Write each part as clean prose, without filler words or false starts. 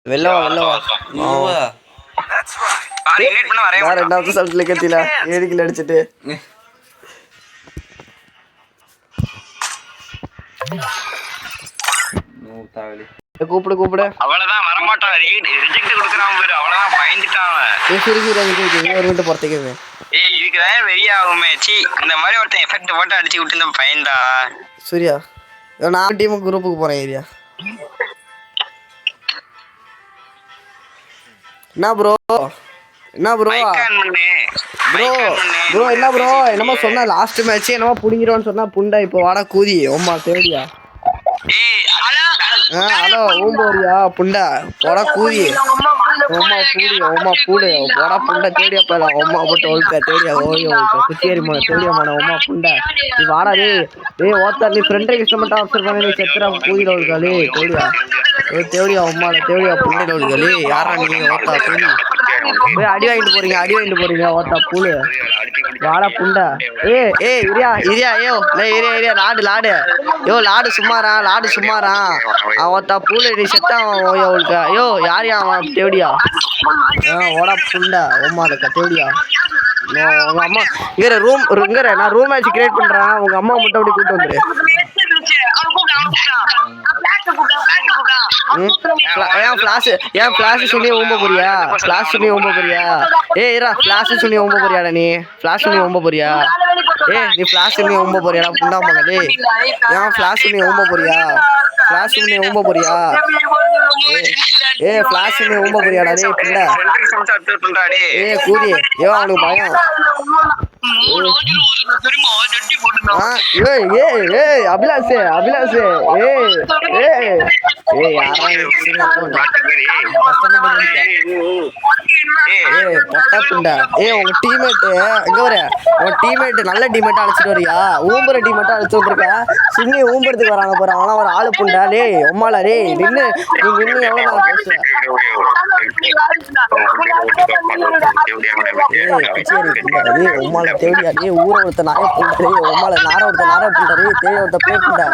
வெளில வா ரெண்டாவது சல்ட்ல கத்தில ஏடிக்கல அடிச்சிட்டு கூப்பிடு அவ்வளவுதான் வரமாட்டான் ரிஜெக்ட் கொடுக்கறான் பாரு அவ்வளவுதான் பயந்துட்டான் சரி ஒரு மினிட் பொறுத்துக்கவே இதுக்குதான் வெறியாகுமே சி இந்த மாதிரி ஒருத்தன் எஃபெக்ட் போட்டு அடிச்சு விட்டு இந்த பயந்தா சூர்யா நான் டீம் குரூப்புக்கு போறேன் ஏரியா என்ன ப்ரோ என்ன சொன்னா லாஸ்ட் மேட்ச் என்னமோ புடிங்கிடுவான்னு சொன்னா புண்டா இப்போ வாடா கூதி ஓமா தேடியா ஹலோ ஊம்போரியா புண்டா போடா கூதி ஓமா பூடு போடா புண்டா தேடியா போல ஓமா போட்டு ஒழுக்க தேடியா ஓய்யோ குச்சேரி மான தேடியா மான ஓமா புண்டா நீ வாடா டேய் ஓத்தா நீ ஃப்ரெண்ட் ரெக்வெஸ்ட் மட்டும் ஆப்ஷன் பண்ணி நீ செத்துறா கூதில ஒழுக்காலே தேடியா ஓமால தேடியா புண்டையில ஒழுக்காலே யாரா நீங்க ஓத்தா தேடி போய் அடி வாங்கிட்டு போறீங்க ஓத்தா பூலு வாடா புண்டா இரியா ஏ லாடு லாடு சும்மாரா அவன் பூல நீ செத்தான் அவளுக்கு ஐயோ யாரையா அவன் தேவடியா ஓடா புண்டா ஓமா இருக்கா தேவடியா உங்க அம்மா நான் ரூம் மேட்ச் கிரியேட் பண்றேன் உங்க அம்மா மட்டும் அப்படி கூட்டு வந்துரு ஏன் ஃபிளாஷ் சொல்லி ஓம்ப போறியா ஏய் ஃபிளாஷ் சொல்லி ஓம்ப போறியாடா நீ ஃபிளாஷ் சொல்லி ஓம்ப போறியா நீ ஃபிளாஷ் சொல்லி ஓம்ப போறியாடா புண்டா மகனே ஏன் ஃபிளாஷ் சொல்லி ஓம்ப போறியா ஃபிளாஷ் பண்ணி ஊம்ப போறியா ஃபிளாஷ் பண்ணி ஊம்ப போறியாடா டேய் புண்டா கூதி அவனுக்கு பயம் அபிலாஷ் உங்க டீம்மேட் நல்ல டீம்மேட்டா அழைச்சிட்டு வரியா ஊம்புற டீம்மேட்டா அழைச்சு வந்திருக்க சுண்ணி ஊம்புறதுக்கு வராங்க போற அவனா ஒரு ஆளு புண்டா டேய் உம்மாலா டேய் நின்னு எவ்வளவு நான் பேசுறேன் உம்மால தேடியா டேய் ஊர ஒருத்த நாய புண்டா உம்மால நார புண்டா தேடி ஒருத்த பே புண்டா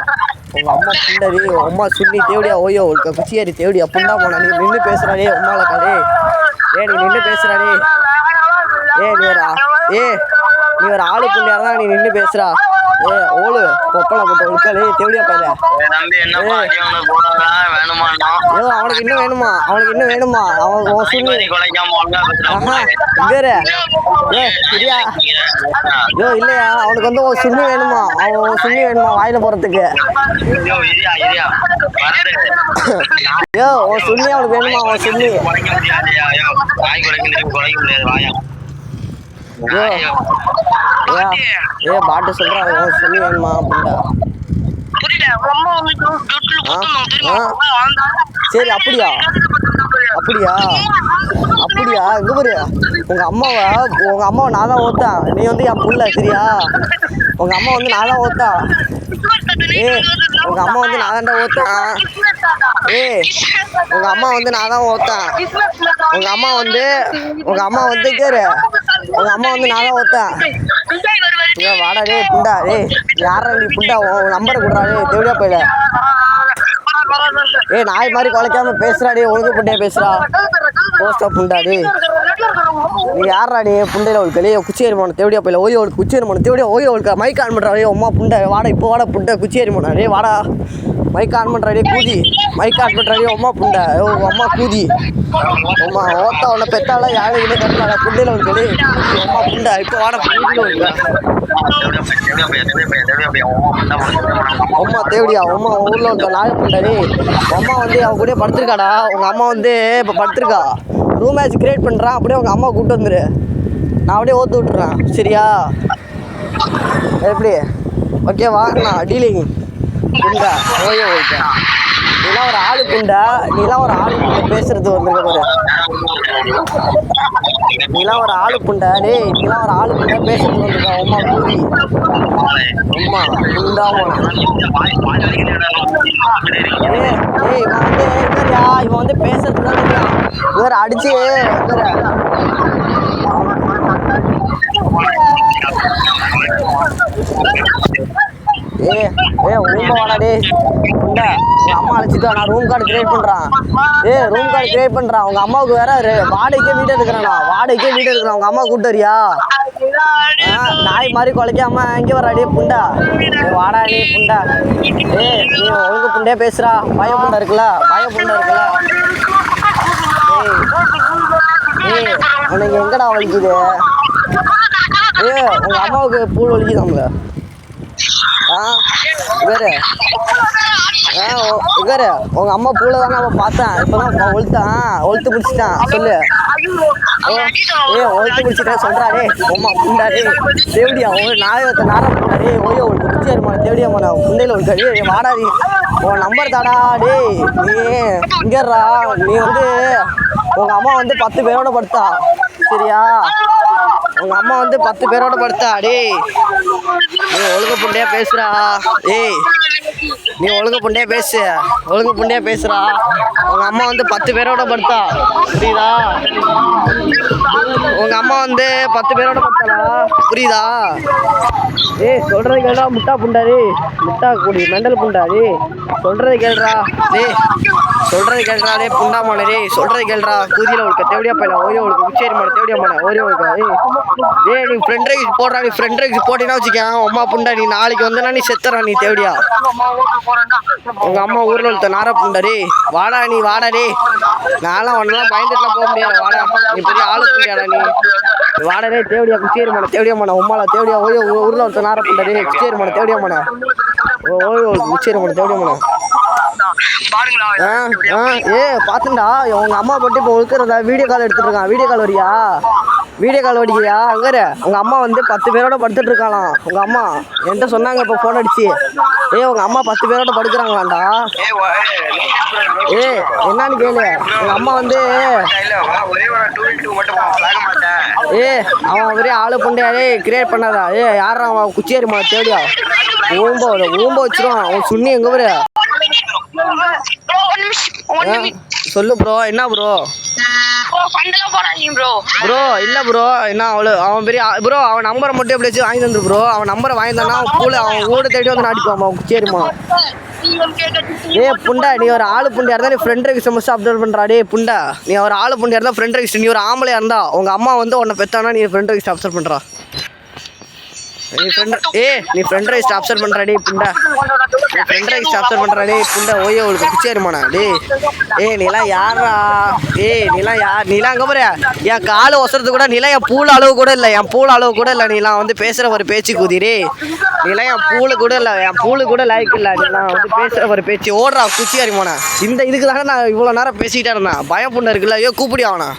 உங்க அம்மா புண்டா டேய் உம்மா சுண்ணி தேடியா ஓயோ குச்சியாரி தேடியா புண்டா போனா நீ நின்னு பேசுறா டேய் உம்மால கடே நீ நின்னு பேசுறா டேய் நீ ஒரு ஆளு புண்டியா தான் நீ நின்னு பேசுறா ஓலு பொப்பளை போட்டு ஒழுக்காலே தேவடியா பையல அவனுக்கு இன்னும் வேணுமா அவன் சுண்ணி இல்லையா அவனுக்கு வந்து உன் சுண்ணி வேணுமா வாயில போறதுக்கு உன் சுண்ணி அவனுக்கு வேணுமா உன் சுண்ணி பாட்டு சொல்றான் சொல்லி வேணுமா சரி அப்படியா இங்க பாரு உங்க அம்மாவை நான் தான் ஓத்தேன் நீ வந்து என் புள்ள சரியா உங்க அம்மா வந்து நான் தான் ஓத்தேன் உங்க அம்மா வந்து நான் தான்டா ஓத்தேன் உங்க அம்மா வந்து நான் தான் ஓத்தேன் உங்க அம்மா வந்து கேரு உங்க அம்மா வந்து நான் தான் ஓத்தேன் வாடா டேய் புண்டா யாரா நீ புண்டா நம்பரை கொடுறா தேவடியா போயில நாய் மாதிரி குலைக்காம பேசுறா ஒழுங்கு புண்டையா பேசுறா போஸ்டா புண்டா நீ யாரா நீ புண்டையில ஒழுக்கலே குச்சியேறி போன தேவடியா போயில ஓய்யோ ஒழுக்கு குச்சியேறி போன தேவடியா ஓய்யோ ஒழுக்கா மைக் ஆன் பண்றா அம்மா புண்டை வாடா இப்போ வாடா புண்டை குச்சியேறி போனா வாடா மைக் ஆன் பண்றாடே கூதி அம்மா புண்டை அம்மா கூதி அம்மா ஓத்தா உன்னை பெத்தால யாழையிலே கட்டாளா புண்டையில ஒழுக்கலே அம்மா புண்டை இப்போ வாடா புண்டையில அம்மா தேவடியா அம்மா ஊர்ல இருக்க நாய புண்டாடி அம்மா வந்து அவ கூட படுத்திருக்காடா உங்க அம்மா வந்து இப்போ படுத்திருக்கா ரூம் மேட்ச் கிரியேட் பண்றான் அப்படியே உங்க அம்மா கூப்பிட்டு வந்துரு நான் அப்படியே ஓத்து விட்டுறேன் சரியா எப்படி ஓகேவா நான் டீலிங் புண்டா ஓய்யோ ஓகே நீலாம் ஒரு ஆளு புண்டா பேசுறது வந்துருக்க பாரு நீலாம் ஒரு ஆளு புண்டா பேசுறது வந்துருக்கா அம்மா கூதி அம்மா புண்டாமா இவன் வந்து பேசுறது தான் இருக்கான் இவர் அடிச்சு ரூம் வாடா டே புண்டா. உங்க அம்மா அழைச்சிட்டு நான் ரூம் கார்டு கிரியேட் பண்றான். ரூம் கார்டு கிரியேட் பண்றான். உங்க அம்மாவுக்கு வேற வாடகைக்கே வீடு எடுக்கிறானா? வாடகைக்கே வீடு எடுக்கிறான். உங்க அம்மா கூட்டு வரியா? நாய் மாதிரி குலைக்காம இங்கே வராடே புண்டா. வாடா டே புண்டா. நீ ஒழுங்கு புண்டே பேசுறா. பய புண்டா இருக்குல்ல, பய புண்டா இருக்குல்ல. உனக்கு எங்கடா வலிக்குது? உங்க அம்மாவுக்கு பூல் வலிக்குதாம்ல? வேறு வேறு உங்க அம்மா பூல தானே அவன் பார்த்தேன். இப்போதான் ஒழுத்து பிடிச்சிட்டான். சொல்லு. ஒழுத்து பிடிச்சிட்டேன் சொல்றாடே. அம்மா புண்டாடே தேவடியா ஒரு நாயகத்தை நாரம் பண்ணாடே. ஓயோ ஒரு குச்சியாருமா தேவடியாமா புண்டையில் இருக்காடி. வாடாடி உன் நம்பர் தாடா டே. நீ இங்கேறா. நீ வந்து உங்க அம்மா வந்து 10 பேரோட படுத்தா சரியா? உங்க அம்மா வந்து 10 பேரோட படுத்தா டே. நீ ஒழுங்கு புண்டையா பேசுறா. நீ ஒழுங்கு புண்டையா பேசு. ஒழுங்கு புண்டையா பேசுறா. உங்க அம்மா வந்து 10 பேரோட படுத்தா புரியுதா? உங்க அம்மா வந்து 10 பேரோட படுத்தாடா புரியுதா? சொல்றது கேள்றா முட்டா புண்டாடி. முட்டா கூடி மெண்டல் புண்டாடி. சொல்றது கேள்றா டே. சொல்றது கேள்றா டே புண்டா மானே டே. சொல்றது கேள்றா. கூதியில உழுக்க தேவடியா போயிடா. ஓயோ உழுக்க உச்சேரி மாட தேவடியா மாட ஓரியோ உழுக்க. நீ ஃப்ரெண்ட் ரைஸ் போடுறா. நீ ஃப்ரெண்ட் ரைஸ் போட்டினா வச்சுக்க அம்மா புண்டா. நீ நாளைக்கு வந்தனா நீ செத்துறா நீ தேவடியா. உங்க அம்மா ஊர்ல உழுத்த நார புண்டாடி. வாடா நீ வாடா டே. நான்லாம் ஒன்னெல்லாம் பயந்துட்டுலாம் போக முடியாது. வாடா நீ பெரிய ஆளு புண்டியாடா நீ. வாடனே தேவடியா குச்சேரி மாட தேவடியா மாட உம்மால தேவடியா ஓயோ ஊர்ல ஒருத்த நார புண்டாடி. குச்சேரி மாட தேவடியா மாட ஓயோ குச்சேரி மாட தேவடியா மாட. பாத்துண்டா உங்க அம்மா போட்டு இப்போ ஒழுக்கிறதா வீடியோ கால் எடுத்துட்டு இருக்கான். வீடியோ கால் வரியா? வீடியோ கால் வடிக்கிறியா? அங்கே உங்க அம்மா வந்து 10 பேரோட படுத்துட்டு இருக்காளாம். உங்க அம்மா என்கிட்ட சொன்னாங்க இப்போ ஃபோன் அடிச்சு. உங்க அம்மா 10 பேரோட படுக்கிறாங்களாண்டா. என்னன்னு கேளு. உங்க அம்மா வந்து அவன் ஒரே ஆளு புண்டையாடே கிரியேட் பண்ணாதா. யாரா அவன் குச்சேரி மா தேடியா ஊம்ப வச்சிருவான். அவன் சுண்ணி எங்க வர சொல்லு ப்ரோ. என்ன ப்ரோ? ப்ரோ இல்ல ப்ரோ என்ன அவன் பெரிய ப்ரோ. அவன் நம்பரை மட்டும் எப்படி வச்சு வாங்கி தந்துரு ப்ரோ. அவன் நம்பரை வாங்கி தந்தா அவன் ஊட தேடி வந்து நாடிக்குவான். அவன் சரிம்மா. புண்டா நீ ஒரு ஆளு புண்டியா இருந்தா நீ ஃப்ரெண்ட் ரெக்ஸ்ட் மஸ்ட் அப்டேட் பண்றாடே புண்டா. நீ ஒரு ஆளு புண்டியா இருந்தா ஃப்ரெண்ட் ரெக்ஸ்ட். நீ ஒரு ஆம்பளையா இருந்தா உங்க அம்மா வந்து உன்னை பெத்தானா நீ ஃப்ரெண்ட் ரெக்ஸ்ட் அப்சர்வ் பண்றா. நீ ஃப்ரெண்ட் ரைஸ் அப்சர்வ் பண்றாடே புண்டா. நீ ஃப்ரெண்ட் ரைஸ் அப்சர்வ் பண்றாடே புண்டா. ஓயோ உங்களுக்கு குச்சியாருமாண்ணா டே. நீலாம் யாரா? நீலாம் யார்? நீலாம் அங்கே போற என் காலு ஒசறது கூட நீலாம் என் பூல அளவு கூட இல்லை. என் பூல அளவு கூட இல்லை. நீலாம் வந்து பேசுகிற ஒரு பேச்சு கூதிரே. நீலாம் என் பூலு கூட இல்லை. என் பூலு கூட லைக் இல்லை. நீலாம் வந்து பேசுகிற ஒரு பேச்சு ஓடுறா குச்சியாரிமாண்ணா. இந்த இதுக்கு தானே நான் இவ்வளோ நேரம் பேசிக்கிட்டே இருந்தேன். பயம் புண்டை இருக்குல்ல. கூப்பிடி ஆவனா.